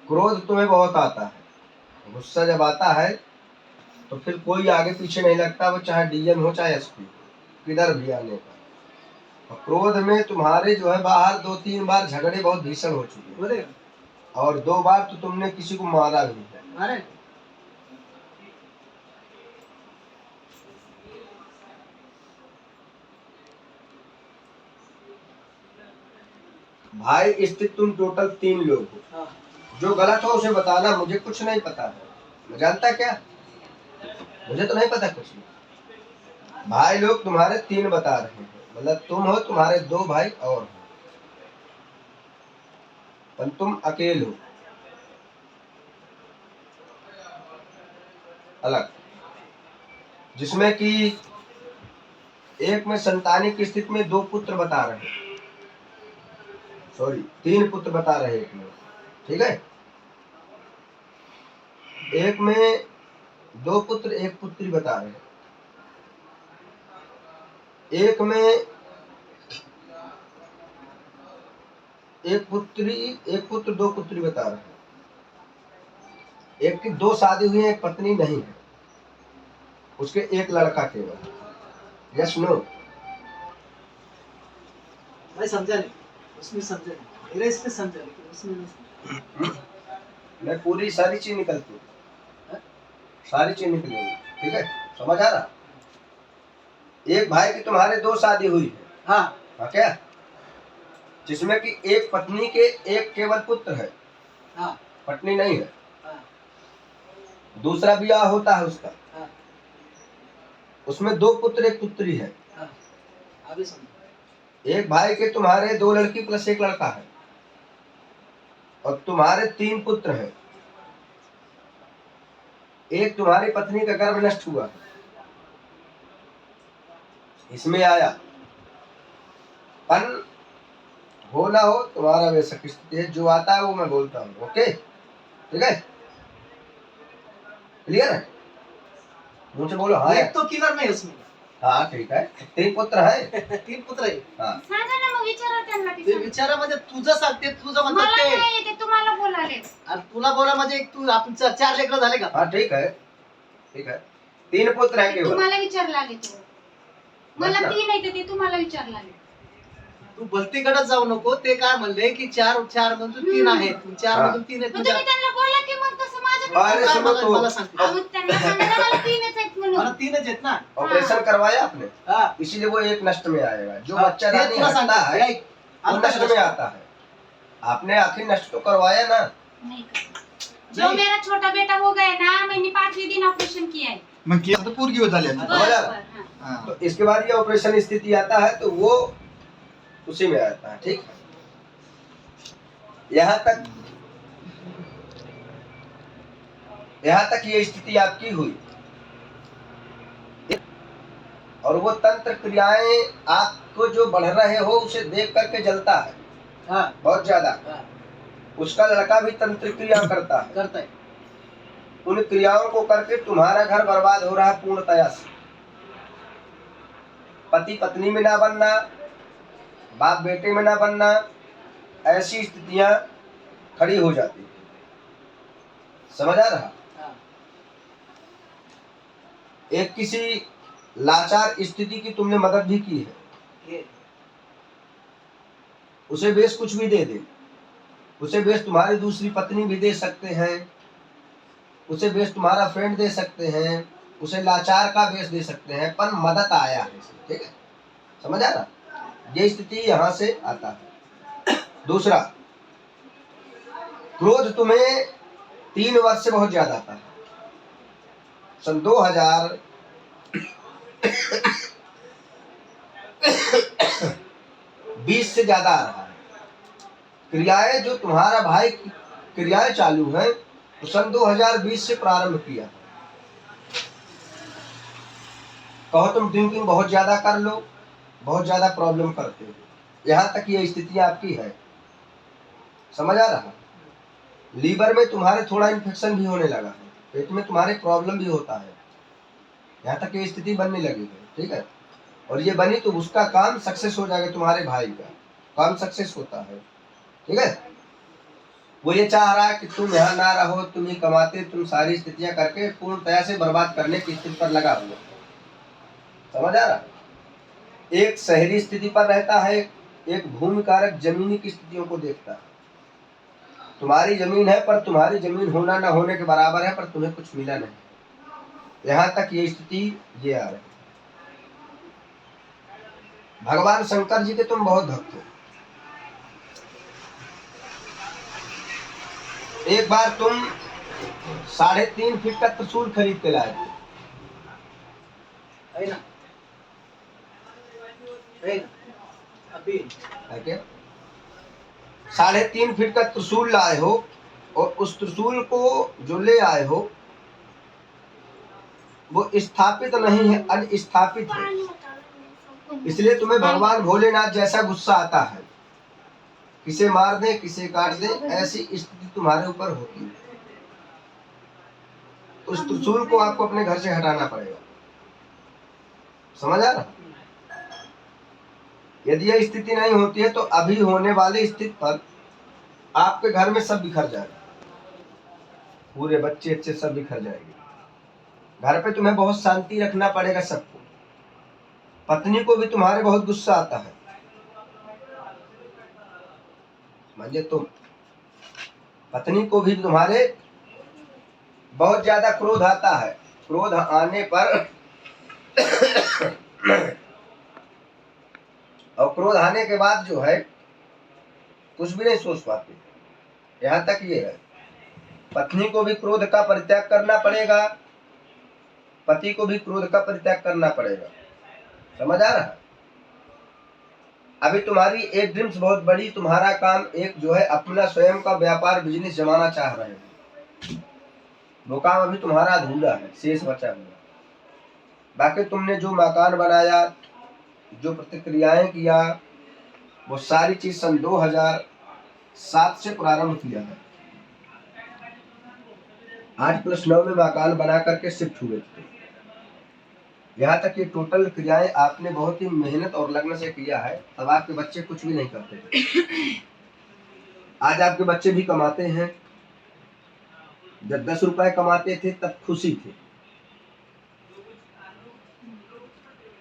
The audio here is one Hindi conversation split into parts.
क्रोध तुम्हें बहुत आता है, गुस्सा जब आता है तो फिर कोई आगे पीछे नहीं लगता, वो चाहे डीएम हो चाहे एसपी हो, किधर भी आने का। और क्रोध में तुम्हारे जो है बाहर 2-3 बार झगड़े बहुत भीषण हो चुके हैं, और 2 बार तो तुमने किसी को मारा भी है। भाई स्थित तुम टोटल 3 लोग हो। जो गलत हो उसे बताना, मुझे कुछ नहीं पता है। मैं जानता क्या, मुझे तो नहीं पता कुछ नहीं। भाई लोग तुम्हारे 3 बता रहे हैं, मतलब तुम हो, तुम्हारे 2 भाई और हो, पर तुम अकेले हो अलग, जिसमें कि एक में संतानिक की स्थिति में 2 पुत्र बता रहे हैं, सॉरी 3 पुत्र बता रहे हैं एक में, ठीक है। एक में 2 पुत्र 1 पुत्री बता रहे हैं, एक में 1 पुत्री 1 पुत्र 2 पुत्री बता रहे हैं, एक की 2 शादी हुई है, 1 पत्नी नहीं है, उसके 1 लड़का केवल। Yes no? मैं समझा नहीं, उसमें समझा नहीं, मेरे इसमें समझा लेकिन उसमें नहीं। मैं पूरी सारी चीज निकलती हूँ, सारी चीज निकलेगी, ठीक है, समझ आ रहा। एक भाई की तुम्हारे 2 शादी हुई है, हाँ क्या, जिसमें कि 1 पत्नी के 1 केवल पुत्र है, पत्नी नहीं है। दूसरा ब्याह होता है उसका, उसमें 2 पुत्र 1 पुत्री है। अभी समझा। एक भाई के तुम्हारे 2 लड़की प्लस 1 लड़का है, और तुम्हारे 3 पुत्र हैं। एक तुम्हारी पत्नी का गर्भ नष्ट हुआ है, इसमें आया। पर हो ना हो तुम्हारा वैसा स्थिति है, जो आता है वो मैं बोलता हूँ, ओके, ठीक है, क्लियर है? मुझे बोलो हाँ। एक तो किलर नहीं उसमें। हाँ ठीक है, 3 पुत्र है। 3 पुत्र आहे। हाँ सांगा ना मग, विचारा त्यांना ते विचारा म्हणजे तुझं सांगते, तुझं म्हणतात मला ते नाही ते तुम्हाला बोलाले। अरे तुला बोला म्हणजे तू आपण 4 लेकरं झाले का? हाँ ठीक है, ठीक है, 3 पुत्र है केवल। तुम्हाला विचारलाले तो, मला 3 आहे ते तुम्हाला विचारलाले। तू भलतीकडे जाऊ नको, ते काय म्हणले की 4 मधून 3 आहेत, 4 मधून 3 आहेत. मग तुम्ही त्यांना बोला की मग तसं अरे माझ्याकडे सुनो तो, मला सांगते मग त्यांना सांगा ना मला 3च आहेत मला म्हणून। 3च आहेत ना. ऑपरेशन करवाया आपने, हां इसीलिए वो 1 नष्ट में आएगा। जो हाँ, बच्चा ते रानी तुला हटता सांगते, है ऐक, वो नष्ट में आता है। आपने आखिर नष्ट तो करवाया ना। नहीं करना। जो मेरा छोटा बेटा हो गया ना, मैंने 5वें दिन ऑपरेशन किया है। मग किया तो पूर्गी होत आली समझ आ रहा? बरोबर, हाँ। तो इसके बाद ये ऑपरेशन स्थिति आता है तो वो उसी में आता है, ठीक। यहाँ तक ये स्थिति आपकी हुई, और वो तंत्र क्रियाएं आपको जो बढ़ रहे हो उसे देख करके जलता है, हाँ बहुत ज्यादा। हाँ उसका लड़का भी तंत्र क्रिया करता है, करता है। उन क्रियाओं को करके तुम्हारा घर बर्बाद हो रहा है पूर्णतया से। पति पत्नी में ना बनना, बाप बेटे में ना बनना, ऐसी स्थितियां खड़ी हो जाती है। समझ आ रहा? हाँ एक किसी लाचार स्थिति की तुमने मदद भी की है, ये उसे बेस कुछ भी दे दे, उसे बेस तुम्हारी दूसरी पत्नी भी दे सकते हैं, उसे बेस तुम्हारा फ्रेंड दे सकते हैं, उसे लाचार का बेस दे सकते हैं, पर मदद आया है, ठीक है, समझ आ रहा? ये स्थिति यहाँ से आता है। दूसरा, क्रोध तुम्हें 3 वर्ष से बहुत ज्यादा आता है। सन 2020 से ज्यादा आ रहा है। क्रियाएं जो तुम्हारा भाई क्रियाएं चालू हैं तो सन 2020 से प्रारंभ किया। कहो तुम ड्रिंकिंग बहुत ज्यादा कर लो, बहुत ज्यादा प्रॉब्लम करते हो, यहाँ तक ये स्थिति आपकी है। समझ आ रहा? लीवर में तुम्हारे थोड़ा इन्फेक्शन भी होने लगा है, पेट में तुम्हारे प्रॉब्लम भी होता है, यहाँ तक ये स्थिति बनने लगी है, ठीक है। और ये बनी तो उसका काम सक्सेस हो जाएगा, तुम्हारे भाई का काम सक्सेस होता है, ठीक है। वो ये चाह रहा है कि तुम यहाँ ना रहो, तुम ही कमाते, तुम सारी स्थितियां करके पूर्णतया से बर्बाद करने की स्थिति पर लगा हुआ। समझ आ रहा? एक शहरी स्थिति पर रहता है, एक भूमि कारक जमीनी की स्थितियों को देखता है। तुम्हारी जमीन है पर तुम्हारी जमीन होना ना होने के बराबर है, पर तुम्हें कुछ मिला नहीं। यहाँ तक ये स्थिति ये आ रही। भगवान शंकर जी के तुम बहुत भक्त हो। एक बार तुम 3.5 फीट का त्रिशूल खरीद के लाए थे, है ना? है ना? अभी है क्या? 3.5 फीट का त्रिशूल लाए हो, और उस त्रिशूल को जो ले आए हो वो स्थापित नहीं है, अनस्थापित है। इसलिए तुम्हें भगवान भोलेनाथ जैसा गुस्सा आता है, किसे मार दे किसे काट दे, ऐसी स्थिति तुम्हारे ऊपर होती है। उस त्रिशूल को आपको अपने घर से हटाना पड़ेगा। समझ आ रहा? यदि यह स्थिति नहीं होती है तो अभी होने वाली स्थिति पर आपके घर में सब बिखर जाएगा, पूरे बच्चे अच्छे सब बिखर जाएंगे। घर पे तुम्हें बहुत शांति रखना पड़ेगा सबको। पत्नी को भी तुम्हारे बहुत गुस्सा आता है, समझे तुम? पत्नी को भी तुम्हारे बहुत ज्यादा क्रोध आता है। क्रोध आने पर और क्रोध आने के बाद जो है कुछ भी नहीं सोच पाते। यहाँ तक ये है, पत्नी को भी क्रोध का परित्याग करना पड़ेगा, पति को भी क्रोध का परित्याग करना पड़ेगा। समझ आ रहा? अभी तुम्हारी एक ड्रीम्स बहुत बड़ी, तुम्हारा काम एक जो है अपना स्वयं का व्यापार बिजनेस जमाना चाह रहे हो। वो काम अभी तुम्हारा अधूरा है, शेष बचा हुआ। बाकी तुमने जो मकान बनाया, जो प्रतिक्रियाएं किया, वो सारी चीज सन 2007 से प्रारंभ किया है। 8+9 में मकान बना करके शिफ्ट हुए थे। यहाँ तक कि टोटल क्रियाएं आपने बहुत ही मेहनत और लगन से किया है। तब आपके बच्चे कुछ भी नहीं करते थे, आज आपके बच्चे भी कमाते हैं। जब 10 रुपए कमाते थे तब खुशी थी,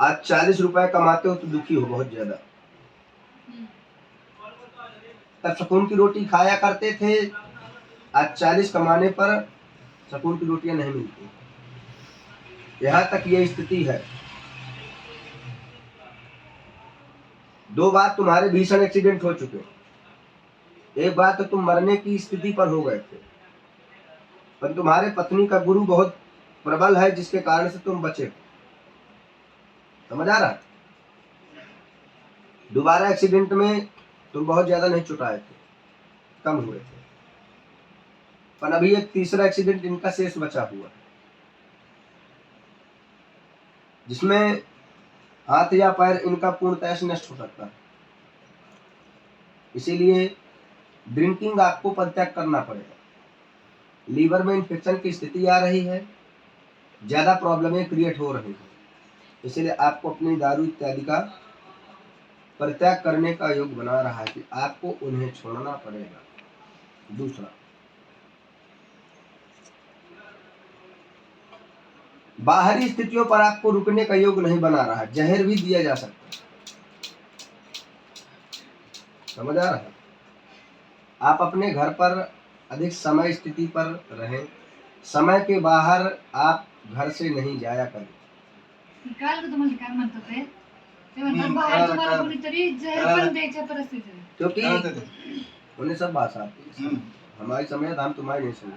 आज 40 रुपए कमाते हो तो दुखी हो बहुत ज्यादा। तब सुकून की रोटी खाया करते थे, आज 40 कमाने पर सुकून की रोटियां नहीं मिलती। यहाँ तक ये स्थिति है। 2 बार तुम्हारे भीषण एक्सीडेंट हो चुके, एक बार तो तुम मरने की स्थिति पर हो गए थे, पर तुम्हारे पत्नी का गुरु बहुत प्रबल है जिसके कारण से तुम बचे। समझ आ रहा? दोबारा एक्सीडेंट में तुम बहुत ज्यादा नहीं चुटाए थे, कम हुए थे, पर अभी एक तीसरा एक्सीडेंट इनका शेष बचा हुआ है, जिसमें हाथ या पैर इनका पूर्णतः से नष्ट हो सकता है। इसीलिए ड्रिंकिंग आपको परित्याग करना पड़ेगा। लीवर में इन्फेक्शन की स्थिति आ रही है, ज्यादा प्रॉब्लमें क्रिएट हो रही हैं, इसीलिए आपको अपनी दारू इत्यादि का परित्याग करने का योग बना रहा है कि आपको उन्हें छोड़ना पड़ेगा। दूसरा, बाहरी स्थितियों पर आपको रुकने का योग नहीं बना रहा है, जहर भी दिया जा सकता है। समझ आ रहा है? आप अपने घर पर अधिक समय स्थिति पर रहें, समय के बाहर आप घर से नहीं जाया करें। काल का तुम्हाला काय म्हणतात ते? ते म्हणतात बाहेर तुम्हाला कोणीतरी जहर पण द्यायच्या परिस्थितीत आहे. क्योंकि उन्हें सब भाषा आती है, हमारी समझ हम तुम्हारी नहीं समझे,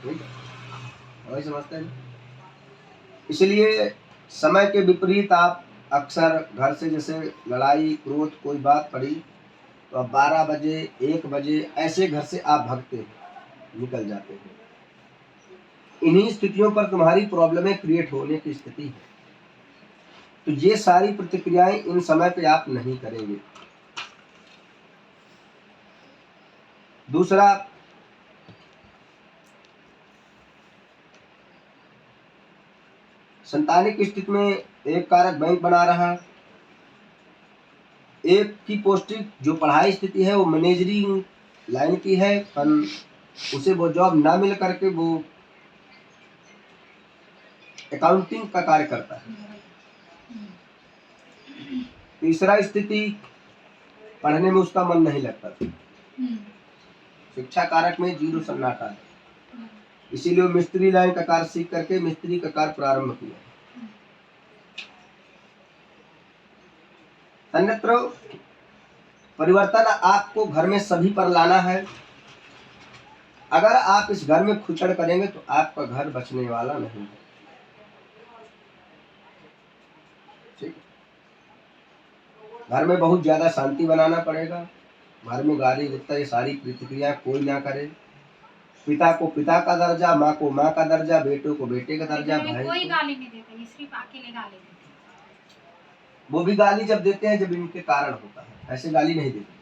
ठीक है? हमारी समझते हैं। इसलिए समय के विपरीत आप अक्सर घर से, जैसे लड़ाई क्रोध कोई बात पड़ी तो अब 12 बजे 1 बजे ऐसे घर से आप भागते हैं, निकल जाते हैं। इन्हीं स्थितियों पर तुम्हारी प्रॉब्लमें क्रिएट होने की स्थिति है। तो ये सारी प्रतिक्रियाएं इन समय पे आप नहीं करेंगे। दूसरा, संतानिक स्थिति में एक कारक बैंक बना रहा, एक की पौष्टिक जो पढ़ाई स्थिति है वो मैनेजरिंग लाइन की है, पर उसे वो जॉब ना मिल करके वो अकाउंटिंग का कार्य करता है। तीसरा स्थिति, पढ़ने में उसका मन नहीं लगता था, शिक्षा कारक में 0 सन्नाटा है, इसीलिए वो मिस्त्री लाइन का कार्य सीख करके मिस्त्री का कार्य प्रारंभ किया। अन्यत्र परिवर्तन आपको घर में सभी पर लाना है। अगर आप इस घर में खुचड़ करेंगे तो आपका घर बचने वाला नहीं है। ठीक, घर में बहुत ज्यादा शांति बनाना पड़ेगा। घर में गाली गुस्सा ये सारी प्रतिक्रिया कोई ना करे। पिता को पिता का दर्जा, माँ को माँ का दर्जा, बेटों को बेटे का दर्जा, घर में भाई कोई को। गाली नहीं देता, ये सिर्फ अकेले गाली देते वो भी गाली जब देते हैं जब इनके कारण होता है, ऐसे गाली नहीं देते।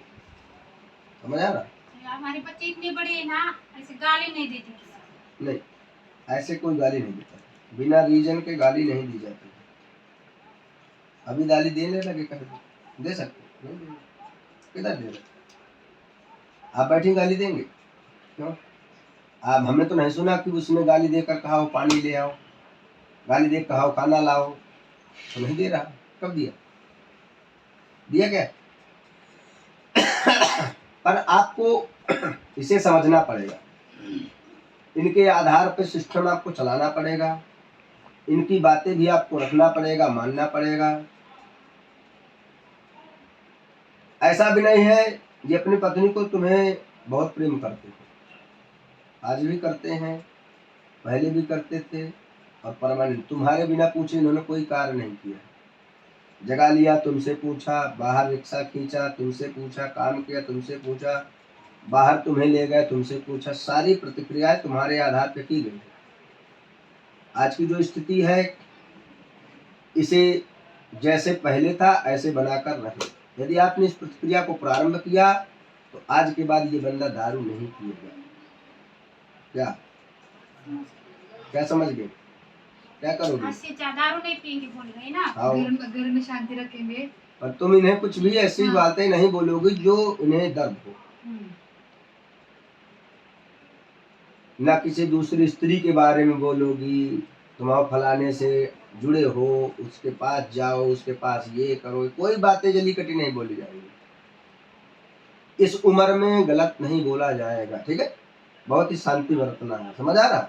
समझ आ रहा? हैं। हमारे बच्चे इतने बड़े हैं ना, ऐसे गाली नहीं देते किसी को। नहीं, ऐसे कोई गाली नहीं देता, बिना रीजन के गाली नहीं दी जाती। अभी गाली देने लगे कहीं दे सकते नहीं देंगे। किधर दे रहे? आप बैठी गाली देंगे क्यों? आप हमने तो नहीं सुना कि उसने गाली देकर कहा हो पानी ले आओ, गाली दे कहा हो खाना लाओ, तो नहीं दे रहा। कब दिया? दिया क्या? पर आपको इसे समझना पड़ेगा, इनके आधार पर सिस्टम आपको चलाना पड़ेगा, इनकी बातें भी आपको रखना पड़ेगा, मानना पड़ेगा। ऐसा भी नहीं है ये अपनी पत्नी को तुम्हें बहुत प्रेम करते थे, आज भी करते हैं, पहले भी करते थे और परमानेंट तुम्हारे बिना पूछे इन्होंने कोई कार्य नहीं किया। जगा लिया तुमसे पूछा, बाहर रिक्शा खींचा तुमसे पूछा, काम किया तुमसे पूछा, बाहर तुम्हें ले गए तुमसे पूछा, सारी प्रतिक्रियाएं तुम्हारे आधार पर की गई। आज की जो स्थिति है इसे जैसे पहले था ऐसे बनाकर रहे। यदि आपने इस प्रतिक्रिया को प्रारंभ किया तो आज के बाद ये बंदा दारू नहीं पिएगा। क्या क्या समझ गए? क्या करोगे? आज से दारू नहीं पियेंगे बोल रहे ना। आओ, घर में शांति रखेंगे। और तुम इन्हें कुछ भी ऐसी हाँ। बातें नहीं बोलोगी जो इन्हें दर्द हो। ना किसी दूसरी स्त्री के बारे में बोलोगी, तुम आओ फलाने से जुड़े हो, उसके पास जाओ, उसके पास ये करो, कोई बातें जली कटी नहीं बोली जाएंगी। इस उम्र में गलत नहीं बोला जाएगा, ठीक है? बहुत ही शांति बरतना है, समझ आ रहा?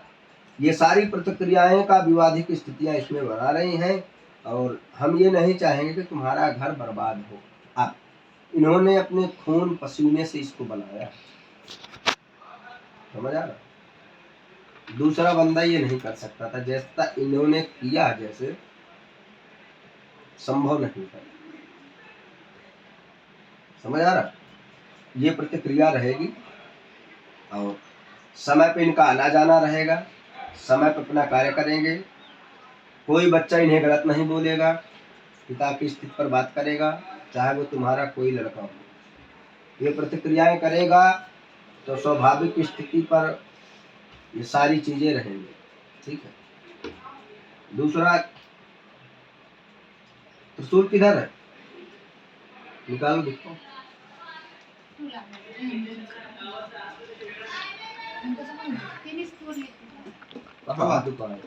ये सारी प्रतिक्रियाएं का विवादिक स्थितियां इसमें बना रही हैं और हम ये नहीं चाहेंगे कि तुम्हारा घर बर्बाद हो। आप इन्होंने अपने खून पसीने से इसको बनाया, समझ आ रहा? दूसरा बंदा ये नहीं कर सकता था जैसा इन्होंने किया, जैसे संभव नहीं था। समझ आ रहा? ये प्रतिक्रिया रहेगी और समय पे इनका आना जाना रहेगा, समय पे अपना कार्य करेंगे। कोई बच्चा इन्हें गलत नहीं बोलेगा, पिता की स्थिति पर बात करेगा, चाहे वो तुम्हारा कोई लड़का हो। ये प्रतिक्रियाएं करेगा तो स्वाभाविक स्थिति पर ये सारी चीजें रहेंगी, ठीक है? दूसरा, त्रिशूल किधर है? निकालो देखो। फिनिश कर लेते हैं। कहाँ दुकान?